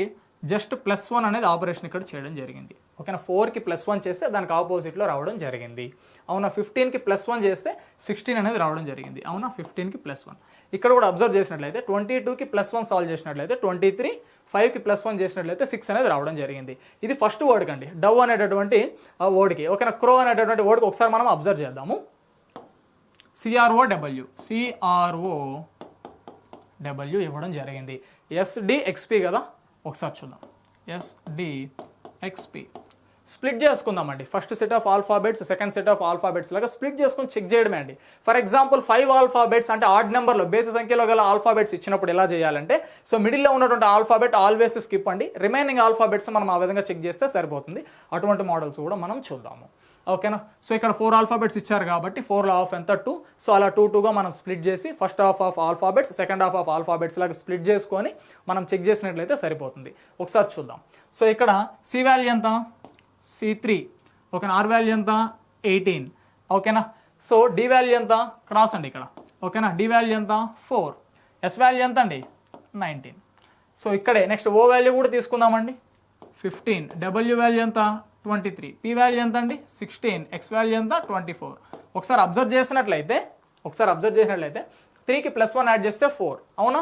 జస్ట్ +1 అనేది ఆపరేషన్ ఇక్కడ చేయడం జరిగింది. ఓకేనా, 4కి +1 చేస్తే దానికి ఆపోజిట్లో రావడం జరిగింది. అవునా, 15కి +1 చేస్తే 16 అనేది రావడం జరిగింది. అవునా, 15కి +1. ఇక్కడ కూడా అబ్జర్వ్ చేసినట్లయితే 22కి +1 సాల్వ్ చేసినట్లయితే 23, 5కి +1 చేసినట్లయితే 6 అనేది రావడం జరిగింది. ఇది ఫస్ట్ వర్డ్ కండి, డవ్ అనేటటువంటి వర్డ్కి. ఓకేనా, క్రో అనేటటువంటి వర్డ్కి ఒకసారి మనం అబ్జర్వ్ చేద్దాము. CROW ఇవ్వడం జరిగింది. SDXP కదా, ఒకసారి చూద్దాం. SDXP స్ప్లిట్ చేసుకుందామండి. First set of alphabets, second set of alphabets లాగా స్ప్లిట్ చేసుకొని చెక్ చేయడమే అండి. ఫర్ ఎగ్జాంపుల్ 5 ఆల్ఫాబెట్స్ అంటే ఆడ్ నెంబర్లో బేసి సంఖ్యలో గల ఆల్ఫాబెట్స్ ఇచ్చినప్పుడు ఎలా చేయాలంటే, సో మిడిల్లో ఉన్నటువంటి ఆల్ఫాబెట్ ఆల్వేస్ స్కిప్ అండి, రిమైనింగ్ ఆల్ఫాబెట్స్ మనం ఆ విధంగా చెక్ చేస్తే సరిపోతుంది. అటువంటి మోడల్స్ కూడా మనం చూద్దాము. ఓకేనా, సో ఇక్కడ 4 ఆల్ఫాబెట్స్ ఇచ్చారు కాబట్టి 4లో హాఫ్ ఎంత 2. సో అలా 2గా మనం స్ప్లిట్ చేసి first half of alphabets, second half of alphabets లాగా స్ప్లిట్ చేసుకొని మనం చెక్ చేసినట్లయితే సరిపోతుంది. ఒకసారి చూద్దాం. సో ఇక్కడ సి వాల్యూ ఎంత C3. ఓకేనా, ఆర్ వాల్యూ ఎంత 18. ఓకేనా, సో డి వాల్యూ ఎంత క్రాస్ అండి ఇక్కడ. ఓకేనా, డి వాల్యూ ఎంత 4, ఎస్ వాల్యూ ఎంత అండి 19. సో ఇక్కడే నెక్స్ట్ ఓ వాల్యూ కూడా తీసుకుందామండి 15, డబ్ల్యూ వాల్యూ ఎంత 23, పీ వాల్యూ ఎంత అండి 16, ఎక్స్ వాల్యూ ఎంత 24. ఒకసారి అబ్జర్వ్ చేసినట్లయితే 3కి +1 యాడ్ చేస్తే 4, అవునా?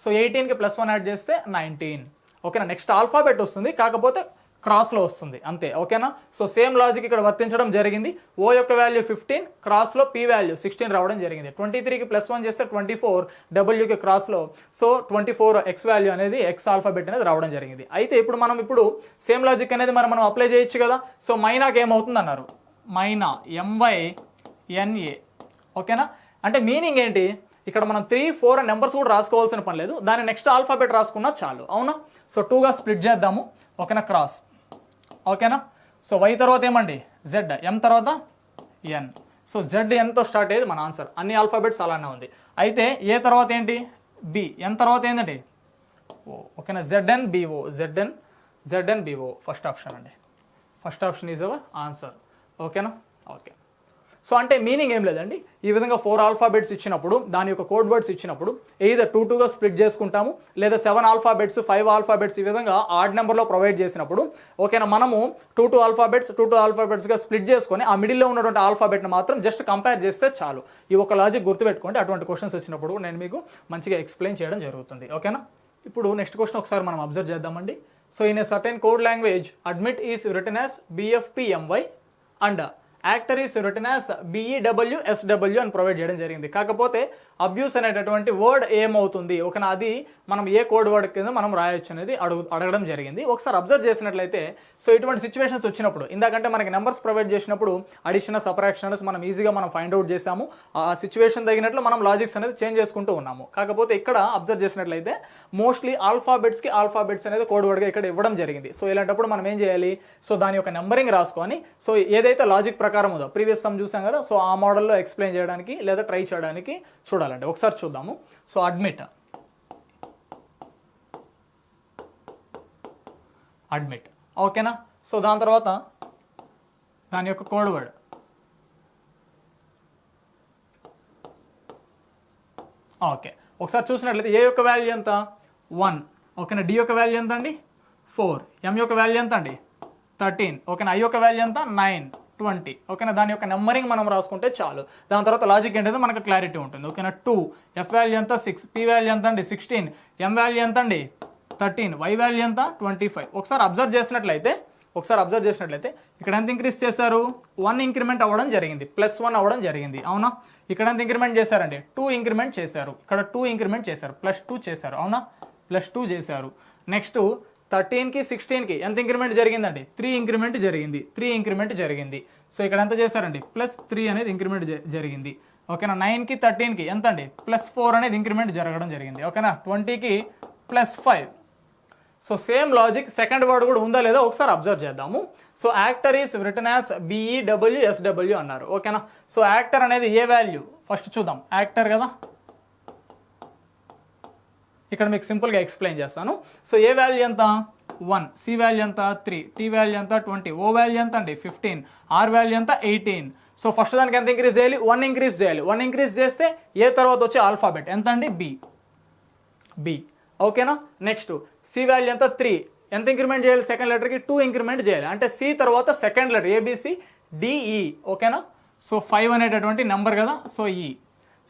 సో 18కి +1 యాడ్ చేస్తే 19. ఓకేనా? నెక్స్ట్ ఆల్ఫాబెట్ వస్తుంది, కాకపోతే క్రాస్లో వస్తుంది అంతే. ఓకేనా? సో సేమ్ లాజిక్ ఇక్కడ వర్తించడం జరిగింది. ఓ యొక్క వాల్యూ 15, క్రాస్లో పీ వాల్యూ 16 రావడం జరిగింది. 23కి +1 చేస్తే 24, డబ్ల్యూకి క్రాస్లో సో 24 ఎక్స్ వాల్యూ అనేది ఎక్స్ ఆల్ఫాబెట్ అనేది రావడం జరిగింది. అయితే ఇప్పుడు సేమ్ లాజిక్ అనేది మనం అప్లై చేయొచ్చు కదా. సో మైనాకి ఏమవుతుంది అన్నారు, మైనా MYNA. ఓకేనా? అంటే మీనింగ్ ఏంటి, ఇక్కడ మనం 3, 4 నెంబర్స్ కూడా రాసుకోవాల్సిన పని లేదు, దాని నెక్స్ట్ ఆల్ఫాబెట్ రాసుకున్నా చాలు, అవునా? సో 2గా స్ప్లిట్ చేద్దాము. ఓకేనా? క్రాస్. ఓకేనా? సో Y తర్వాత ఏమండి Z, M తర్వాత N. సో ZNతో స్టార్ట్ అయ్యేది మన ఆన్సర్. అన్ని ఆల్ఫాబెట్స్ అలానే ఉంది. అయితే ఏ తర్వాత ఏంటి B, N తర్వాత ఏంటండి O. ఓకేనా? ZNBO ఫస్ట్ ఆప్షన్ అండి. First option is our answer. ఓకేనా? ఓకే. సో అంటే మీనింగ్ ఏం లేదండి, ఈ విధంగా 4 ఆల్ఫాబెట్స్ ఇచ్చినప్పుడు దాని యొక్క కోడ్ వర్డ్స్ ఇచ్చినప్పుడు either 2గా స్ప్లిట్ చేసుకుంటాము, లేదా 7 ఆల్ఫాబెట్స్ 5 ఆల్ఫాబెట్స్ ఈ విధంగా ఆడ్ నెంబర్లో ప్రొవైడ్ చేసినప్పుడు ఓకేనా మనము 2 ఆల్ఫాబెట్స్గా స్ప్లిట్ చేసుకొని ఆ మిడిల్లో ఉన్నటువంటి ఆల్ఫాబెట్ని మాత్రం జస్ట్ కంపేర్ చేస్తే చాలు. ఈ ఒక లాజిక్ గుర్తుపెట్టుకోండి, అటువంటి క్వశ్చన్స్ వచ్చినప్పుడు నేను మీకు మంచిగా ఎక్స్ప్లెయిన్ చేయడం జరుగుతుంది. ఓకేనా? ఇప్పుడు నెక్స్ట్ క్వశ్చన్ ఒకసారి మనం అబ్జర్వ్ చేద్దామండి. So in a certain code language admit is written as BFPMY and actor is written as BEWSW అని ప్రొవైడ్ చేయడం జరిగింది. కాకపోతే అబ్యూస్ అనేటటువంటి వర్డ్ ఏమవుతుంది, ఓకేనా, అది మనం ఏ కోడ్ వర్డ్ కింద మనం రాయొచ్చు అనేది అడగడం జరిగింది. ఒకసారి అబ్జర్వ్ చేసినట్లయితే సో ఇటువంటి సిచ్యువేషన్స్ వచ్చినప్పుడు ఇందాకంటే మనకి నెంబర్స్ ప్రొవైడ్ చేసినప్పుడు అడిషన్, సబ్ట్రాక్షన్స్ మనం ఈజీగా ఫైండ్ అవుట్ చేసాము. ఆ సిచ్యువేషన్ తగినట్లు మనం లాజిక్స్ అనేది చేంజ్ చేసుకుంటూ ఉన్నాము. కాకపోతే ఇక్కడ అబ్జర్వ్ చేసినట్లయితే మోస్ట్లీ ఆల్ఫాబెట్స్ అనేది కోడ్ వర్డ్గా ఇక్కడ ఇవ్వడం జరిగింది. సో ఇలాంటప్పుడు మనం ఏం చేయాలి, సో దాని యొక్క నెంబరింగ్ రాసుకొని సో ఏదైతే లాజిక్ ప్రకారం ఉందో ప్రీవియస్ సమ్ చూసాం కదా, సో ఆ మోడల్లో ఎక్స్ప్లెయిన్ చేయడానికి లేదా ట్రై చేయడానికి చూడాలండి. ఒకసారి చూద్దాము. సో అడ్మిట్ ఓకేనా. సో దాని తర్వాత దాని యొక్క కోడ్ వర్డ్ ఓకే. ఒకసారి చూసినట్లయితే ఏ యొక్క వాల్యూ ఎంత 1, ఓకేనా. డి యొక్క వాల్యూ ఎంత అండి 4, ఎం యొక్క వాల్యూ ఎంత అండి 13, ఓకేనా. ఐ యొక్క వాల్యూ ఎంత 9, 20, ఓకేనా. దాని యొక్క నెంబరింగ్ మనం రాసుకుంటే చాలు. దాని తర్వాత లాజిక్ ఏంటంటే మనకు క్లారిటీ ఉంటుంది. ఓకేనా. 2, ఎఫ్ వాల్యూ ఎంత 6, పి వాల్యూ ఎంత అండి 16, ఎం వాల్యూ ఎంత అండి 13, వై వాల్యూ ఎంత 25. ఒకసారి అబ్జర్వ్ చేసినట్లయితే ఇక్కడ ఎంత ఇంక్రీజ్ చేశారు, 1 ఇంక్రిమెంట్ అవ్వడం జరిగింది, +1 అవ్వడం జరిగింది, అవునా. ఇక్కడ ఎంత ఇంక్రిమెంట్ చేశారండి 2 ఇంక్రిమెంట్ చేశారు, ఇక్కడ 2 ఇంక్రిమెంట్ చేశారు, +2 చేశారు, అవునా, +2 చేశారు. నెక్స్ట్ 13కి 16కి ఎంత ఇంక్రిమెంట్ జరిగిందండి 3 ఇంక్రిమెంట్ జరిగింది. సో ఇక్కడ ఎంత చేశారండి +3 అనేది ఇంక్రిమెంట్ జరిగింది, ఓకేనా. 9కి 13కి ఎంత అండి +4 అనేది ఇంక్రిమెంట్ జరగడం జరిగింది, ఓకేనా. 20కి +5. So same logic second word కూడా ఉందా లేదా ఒకసారి అబ్జర్వ్ చేద్దాము. So actor is written as BEWSW అన్నారు, ఓకేనా. సో యాక్టర్ అనేది ఏ వాల్యూ ఫస్ట్ చూద్దాం. యాక్టర్ కదా, ఇక్కడ మీకు సింపుల్గా ఎక్స్ప్లెయిన్ చేస్తాను. సో ఏ వాల్యూ ఎంత 1, సి వాల్యూ ఎంత 3, టీ వాల్యూ ఎంత 20, ఓ వాల్యూ ఎంత అండి 15, ఆర్ వాల్యూ ఎంత 18. సో ఫస్ట్ దానికి ఎంత ఇంక్రీజ్ చేయాలి 1 ఇంక్రీజ్ చేయాలి. 1 ఇంక్రీజ్ చేస్తే ఏ తర్వాత వచ్చే ఆల్ఫాబెట్ ఎంత అండి బి, ఓకేనా. నెక్స్ట్ సి వాల్యూ ఎంత 3, ఎంత ఇంక్రిమెంట్ చేయాలి సెకండ్ లెటర్కి 2 ఇంక్రిమెంట్ చేయాలి, అంటే సి తర్వాత సెకండ్ లెటర్ ABC DE, ఓకేనా. సో 5 అనేటటువంటి నెంబర్ కదా, సో ఈ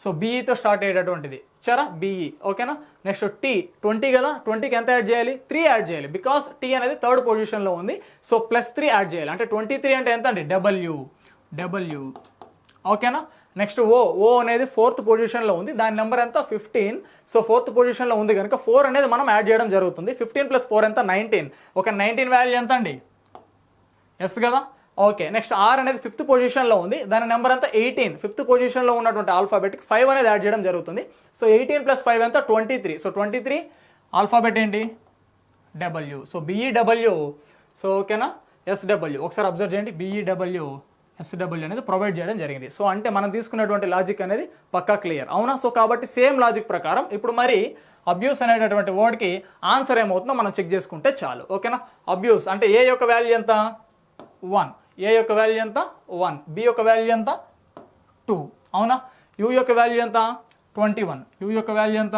సో BEతో స్టార్ట్ అయ్యేటటువంటిది చరా BE, ఓకేనా. నెక్స్ట్ T 20 కదా, 20కి ఎంత యాడ్ చేయాలి 3 యాడ్ చేయాలి, బికాస్ T అనేది 3rd పొజిషన్లో ఉంది. సో +3 యాడ్ చేయాలి, అంటే 23 అంటే ఎంత అండి W, ఓకేనా. నెక్స్ట్ ఓ అనేది 4th పొజిషన్లో ఉంది, దాని నెంబర్ ఎంత 15. సో 4th పొజిషన్లో ఉంది కనుక 4 అనేది మనం యాడ్ చేయడం జరుగుతుంది. 15 + 4 ఎంత 19, ఓకే. 19 వాల్యూ ఎంత అండి ఎస్ కదా, ఓకే. నెక్స్ట్ ఆర్ అనేది 5th పొజిషన్లో ఉంది, దాని నెంబర్ అంతా 18. 5th పొజిషన్లో ఉన్నటువంటి ఆల్ఫాబెట్కి 5 అనేది యాడ్ చేయడం జరుగుతుంది. సో 18 + 5 ఎంత 23. సో 23 ఆల్ఫాబెట్ ఏంటి W, సో BEW, సో ఓకేనా SW. ఒకసారి అబ్జర్వ్ చేయండి, BEWSW అనేది ప్రొవైడ్ చేయడం జరిగింది. సో అంటే మనం తీసుకున్నటువంటి లాజిక్ అనేది పక్కా క్లియర్, అవునా. సో కాబట్టి సేమ్ లాజిక్ ప్రకారం ఇప్పుడు మరి అబ్యూస్ అనేటటువంటి వర్డ్కి ఆన్సర్ ఏమవుతుందో మనం చెక్ చేసుకుంటే చాలు, ఓకేనా. అబ్యూస్ అంటే ఏ యొక్క వాల్యూ ఎంత 1, ఏ యొక్క వాల్యూ ఎంత 1, బి యొక్క వాల్యూ ఎంత 2, అవునా. యూ యొక్క వాల్యూ ఎంత 21, యూ యొక్క వాల్యూ ఎంత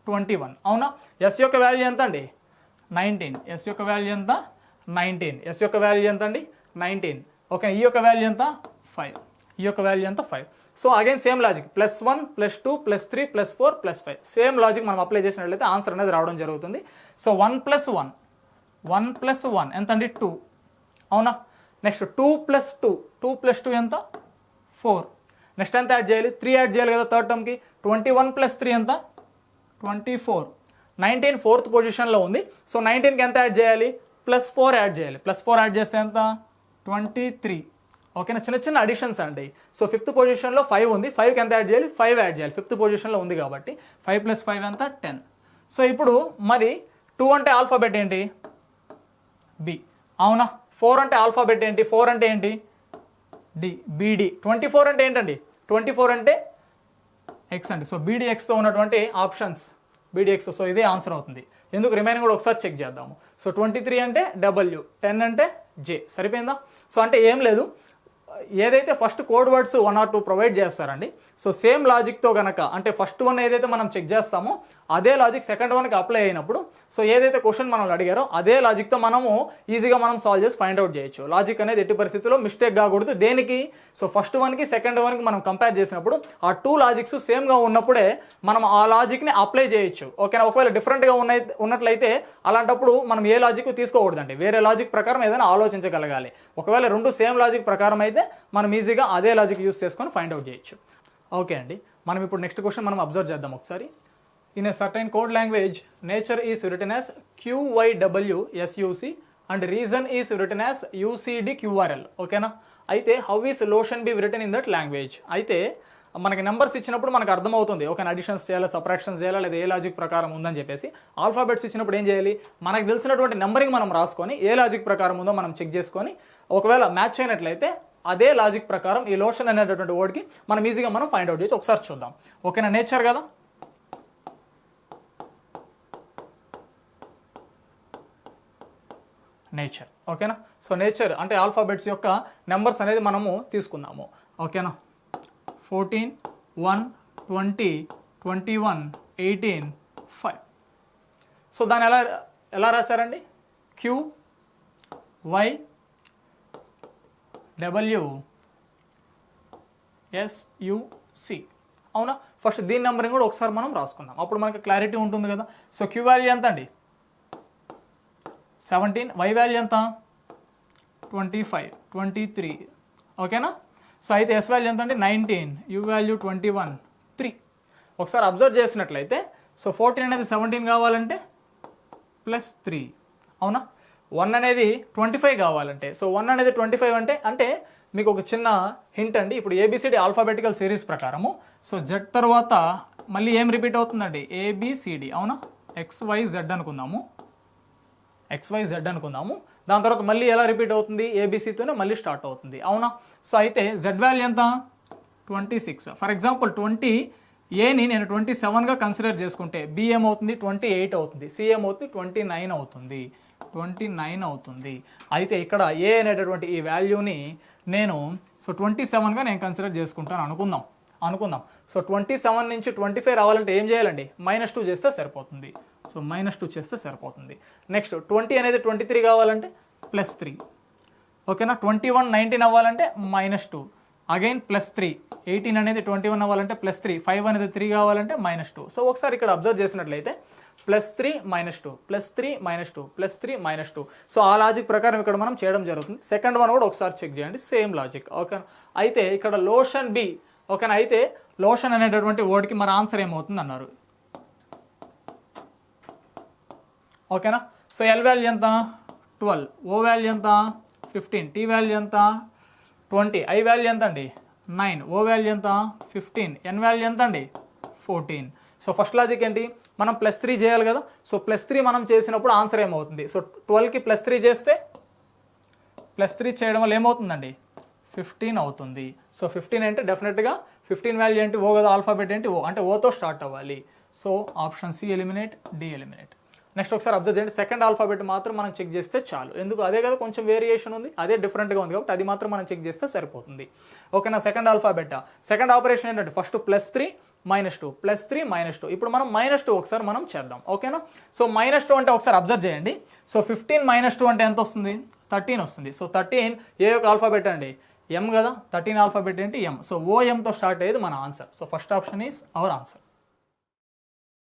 21, అవునా. ఎస్ యొక్క వాల్యూ ఎంత అండి 19, ఎస్ యొక్క వాల్యూ ఎంత 19, ఎస్ యొక్క వాల్యూ ఎంత అండి 19. ఓకే, ఈ యొక్క వాల్యూ ఎంత 5, ఈ యొక్క వాల్యూ ఎంత 5. So again same logic +1 +2 +3 +4 +5 same logic మనం అప్లై చేసినట్లయితే ఆన్సర్ అనేది రావడం జరుగుతుంది. సో 1 + 1 ఎంత అండి 2, అవునా. నెక్స్ట్ 2 + 2, 2 + 2 ఎంత 4. నెక్స్ట్ ఎంత యాడ్ చేయాలి 3 యాడ్ చేయాలి కదా థర్డ్ టర్మ్కి. 21 + 3 ఎంత 24. 19 4th పొజిషన్లో ఉంది. సో 19కి ఎంత యాడ్ చేయాలి +4 యాడ్ చేయాలి. +4 యాడ్ చేస్తే ఎంత 23. ఓకేనా, చిన్న చిన్న అడిషన్స్ అండి. సో 5th పొజిషన్లో 5 ఉంది, 5కి ఎంత యాడ్ చేయాలి 5 యాడ్ చేయాలి. 5th పొజిషన్లో ఉంది కాబట్టి 5 + 5 ఎంత 10. సో ఇప్పుడు మరి 2 అంటే ఆల్ఫాబెట్ ఏంటి బి, అవునా. 4 అంటే ఆల్ఫాబెట్ ఏంటి, 4 అంటే ఏంటి డి, బిడి. 24 అంటే ఏంటండి 24 అంటే ఎక్స్ అండి. సో బీడిఎక్స్తో ఉన్నటువంటి ఆప్షన్స్ బీడిఎక్స్. సో ఇదే ఆన్సర్ అవుతుంది. ఎందుకు రిమైనింగ్ కూడా ఒకసారి చెక్ చేద్దాము. సో 23 అంటే డబ్ల్యూ, 10 అంటే జే. సరిపోయిందా. సో అంటే ఏం లేదు, ఏదైతే first code words 1 or 2 provide చేస్తారండి. సో సేమ్ లాజిక్తో కనుక అంటే ఫస్ట్ వన్ ఏదైతే మనం చెక్ చేస్తామో అదే లాజిక్ సెకండ్ వన్కి అప్లై అయినప్పుడు సో ఏదైతే క్వశ్చన్ మనం అడిగారో అదే లాజిక్తో మనము ఈజీగా మనం సాల్వ్ చేసి ఫైండ్ అవుట్ చేయొచ్చు. లాజిక్ అనేది ఎట్టి పరిస్థితుల్లో మిస్టేక్ కాకూడదు. దేనికి, సో ఫస్ట్ వన్కి సెకండ్ వన్కి మనం కంపేర్ చేసినప్పుడు ఆ 2 లాజిక్స్ సేమ్గా ఉన్నప్పుడే మనం ఆ లాజిక్ని అప్లై చేయొచ్చు. ఓకేనా. ఒకవేళ డిఫరెంట్గా ఉన్నట్లయితే అలాంటప్పుడు మనం ఏ లాజిక్ తీసుకోకూడదండి, వేరే లాజిక్ ప్రకారం ఏదైనా ఆలోచించగలగాలి. ఒకవేళ 2 సేమ్ లాజిక్ ప్రకారం అయితే మనం ఈజీగా అదే లాజిక్ యూస్ చేసుకొని ఫైండ్ అవుట్ చేయొచ్చు. ఓకే అండి, మనం ఇప్పుడు నెక్స్ట్ క్వశ్చన్ మనం అబ్జర్వ్ చేద్దాం ఒకసారి. In a certain code language nature is written as QYWSUC and reason is written as UCDQRL. ఓకేనా. అయితే how is lotion be written in that language. అయితే మనకి నెంబర్స్ ఇచ్చినప్పుడు మనకు అర్థమవుతుంది ఓకే అడిషన్స్ చేయాలా సబ్ట్రాక్షన్స్ చేయాలా లేదా ఏ లాజిక్ ప్రకారం ఉందని చెప్పేసి. ఆల్ఫాబెట్స్ ఇచ్చినప్పుడు ఏం చేయాలి, మనకు తెలిసినటువంటి నెంబరింగ్ మనం రాసుకొని ఏ లాజిక్ ప్రకారం ఉందో మనం చెక్ చేసుకొని ఒకవేళ మ్యాచ్ అయినట్లయితే అదే లాజిక్ ప్రకారం ఈ లోషన్ అనేటటువంటి వర్డ్కి మనం ఈజీగా మనం ఫైండ్ అవుట్ చేయొచ్చు. ఒకసారి చూద్దాం. ఓకేనా. నేచర్ కదా, నేచర్. ఓకేనా. సో నేచర్ అంటే ఆల్ఫాబెట్స్ యొక్క నెంబర్స్ అనేది మనము తీసుకున్నాము. ఓకేనా. 14, 1, 20, 21, 18, 5. సో దాన్ని ఎలా రాశారండి QYWSUC, అవునా. ఫస్ట్ దీని నెంబరింగ్ కూడా ఒకసారి మనం రాసుకుందాం, అప్పుడు మనకి క్లారిటీ ఉంటుంది కదా. సో Q వాల్యూ ఎంత అండి 17, Y వాల్యూ ఎంత 25, 23. ఓకేనా. సో అయితే S వాల్యూ ఎంత అండి 19, U వాల్యూ 21, 3. ఒకసారి అబ్జర్వ్ చేసినట్లయితే సో 14 అనేది 17 కావాలంటే +3, అవునా. 1 అనేది 25 కావాలంటే సో 1 అనేది 25 అంటే మీకు ఒక చిన్న హింట్ అండి. ఇప్పుడు ABCD ఆల్ఫాబెటికల్ సిరీస్ ప్రకారము సో Z తర్వాత మళ్ళీ ఏం రిపీట్ అవుతుందండి ABCD, అవునా. XYZ అనుకుందాము, XYZ అనుకుందాము. దాని తర్వాత మళ్ళీ ఎలా రిపీట్ అవుతుంది ABCతోనే మళ్ళీ స్టార్ట్ అవుతుంది, అవునా. సో అయితే Z వాల్యూ ఎంత 26. ఫర్ ఎగ్జాంపుల్ 20Aని నేను 27గా కన్సిడర్ చేసుకుంటే B ఏమవుతుంది 28 అవుతుంది, C ఏమవుతుంది 29 అవుతుంది, 29 అవుతుంది. అయితే ఇక్కడ A అనేటటువంటి ఈ వాల్యూని నేను సో 27గా నేను కన్సిడర్ చేసుకుంటాను అనుకుందాం. సో 27 నుంచి 25 రావాలంటే ఏం చేయాలండి -2 చేస్తే సరిపోతుంది. సో -2 చేస్తే సరిపోతుంది. నెక్స్ట్ 20 అనేది 23 కావాలంటే +3. ఓకేనా. 21 19 అవ్వాలంటే -2 అగైన్ +3. 18 అనేది 21 అవ్వాలంటే +3. 5 అనేది 3 కావాలంటే -2. సో ఒకసారి ఇక్కడ అబ్జర్వ్ చేసినట్లయితే +3 -2 +3 -2 +3 -2. సో ఆ లాజిక్ ప్రకారం ఇక్కడ మనం చేయడం జరుగుతుంది. సెకండ్ వన్ కూడా ఒకసారి చెక్ చేయండి, సేమ్ లాజిక్. ఓకే. అయితే ఇక్కడ లోషన్ బి. ఓకేనా. అయితే లోషన్ అనేటటువంటి వర్డ్కి మన ఆన్సర్ ఏమవుతుంది అన్నారు. ఓకేనా. సో ఎల్ వాల్యూ ఎంత 12, ఓ వాల్యూ ఎంత 15, టీ వాల్యూ ఎంత 20, ఐ వాల్యూ ఎంత అండి 9, ఓ వాల్యూ ఎంత 15, ఎన్ వాల్యూ ఎంత అండి 14. సో ఫస్ట్ లాజిక్ ఏంటి, మనం +3 చేయాలి కదా. సో +3 మనం చేసినప్పుడు ఆన్సర్ ఏమవుతుంది, సో 12కి +3 చేస్తే +3 చేయడం వల్ల ఏమవుతుందండి 15 అవుతుంది. సో 15 అంటే డెఫినెట్గా 15 వాల్యూ ఏంటి ఓ కదా, ఆల్ఫాబెట్ ఏంటి ఓ, అంటే ఓతో స్టార్ట్ అవ్వాలి. So option C eliminate, D eliminate. Next ఒకసారి అబ్జర్వ్ చేయండి, సెకండ్ ఆల్ఫాబెట్ మాత్రం మనం చెక్ చేస్తే చాలు. ఎందుకు, అదే కదా కొంచెం వేరియేషన్ ఉంది, అదే డిఫరెంట్గా ఉంది కాబట్టి అది మాత్రం మనం చెక్ చేస్తే సరిపోతుంది. ఓకేనా. సెకండ్ ఆల్ఫాబెట్, సెకండ్ ఆపరేషన్ ఏంటంటే ఫస్ట్ +3 -2 +3 -2. ఇప్పుడు మనం -2 ఒకసారి మనం చేద్దాం, ఓకేనా? సో -2 అంటే ఒకసారి అబ్జర్వ్ చేయండి. సో 15 -2 అంటే ఎంత వస్తుంది? 13 వస్తుంది. సో 13 ఏ యొక్క ఆల్ఫాబెట్ అండి? ఎం కదా. 13 ఆల్ఫాబెట్ ఏంటి? ఎం. సో ఓఎంతో స్టార్ట్ అయ్యేది మన answer. So first option is our answer.